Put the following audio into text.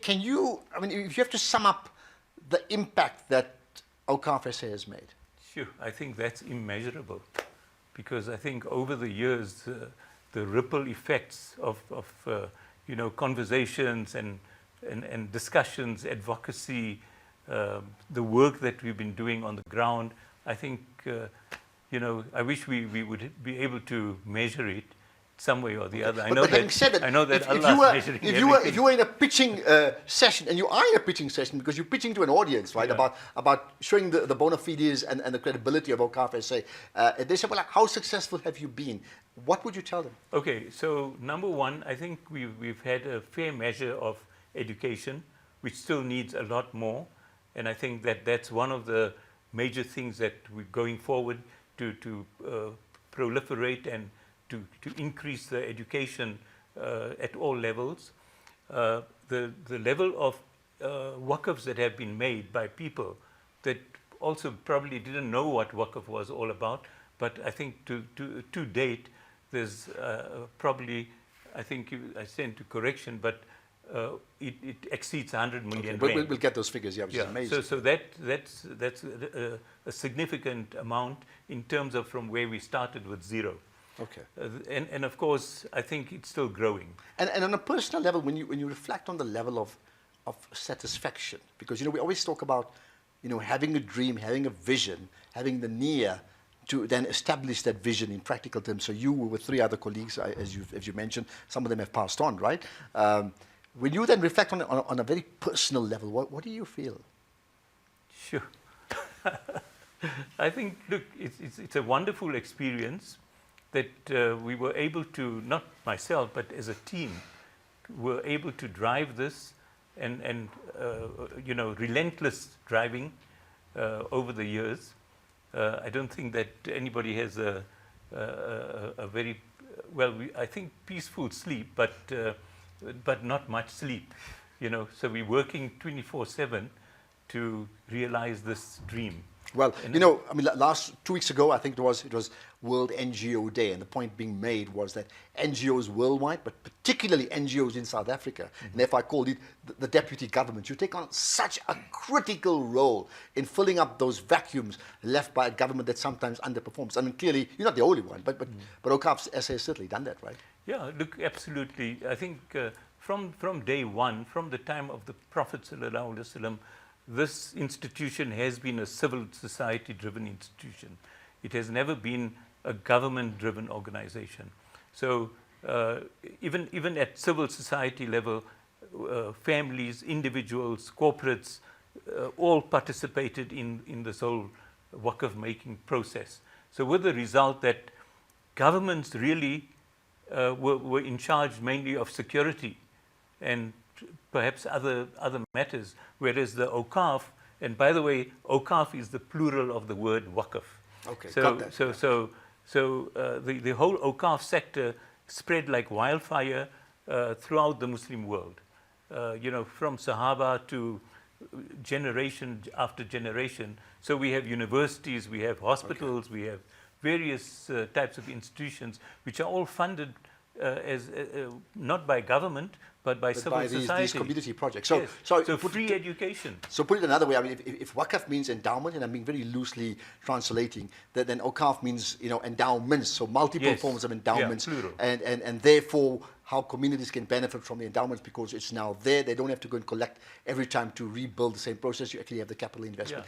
can you, I mean, if you have to sum up the impact that Awqaf SA has made? Sure, I think that's immeasurable, because I think over the years, the ripple effects of you know, conversations and discussions, advocacy, the work that we've been doing on the ground, I think, you know, I wish we would be able to measure it some way or the other. But having said that, I know that if you were in a pitching session, and you are in a pitching session because you're pitching to an audience, right, about showing the bona fides and the credibility of Awqaf SA, they say, well, like, how successful have you been? What would you tell them? Okay, so number one, I think we've had a fair measure of education, which still needs a lot more, and I think that's one of the major things that we're going forward to proliferate and to increase the education at all levels. The level of waqfs that have been made by people that also probably didn't know what waqf was all about, but I think to date, there's probably, I think I stand to correction, but it exceeds 100 million. Okay, we'll get those figures, yeah, which is amazing. So that's a significant amount in terms of from where we started with zero. Okay. And of course, I think it's still growing. And on a personal level, when you reflect on the level of satisfaction, because, you know, we always talk about, you know, having a dream, having a vision, having the nia to then establish that vision in practical terms. So you were with 3 other colleagues, as you mentioned, some of them have passed on, right? When you then reflect on a very personal level, what do you feel? Sure. I think, look, it's a wonderful experience that we were able to, not myself, but as a team, were able to drive this and you know, relentless driving over the years. I don't think that anybody has a very, well, I think peaceful sleep, but not much sleep, you know. So we're working 24/7 to realize this dream. Well, you know, I mean, 2 weeks ago, I think it was World NGO Day, and the point being made was that NGOs worldwide, but particularly NGOs in South Africa, and if I called it the deputy government, you take on such a critical role in filling up those vacuums left by a government that sometimes underperforms. I mean, clearly, you're not the only one, but Awqaf SA has certainly done that, right? Yeah, look, absolutely. I think from day one, from the time of the Prophet ﷺ, this institution has been a civil society-driven institution. It has never been a government-driven organization. So even at civil society level, families, individuals, corporates, all participated in this whole waqf making process. So with the result that governments really were in charge mainly of security and perhaps other matters, whereas the Awqaf, and by the way, Awqaf is the plural of the word waqf. Okay, so the whole Awqaf sector spread like wildfire throughout the Muslim world. You know, from Sahaba to generation after generation. So we have universities, we have hospitals, we have various types of institutions which are all funded not by government, but by civil society. These community projects. Yes. So free education. So put it another way, I mean, if waqf means endowment, and I'm being very loosely translating, then Awqaf means, you know, endowments, so multiple forms of endowments, and therefore how communities can benefit from the endowments because it's now there. They don't have to go and collect every time to rebuild the same process. You actually have the capital investment.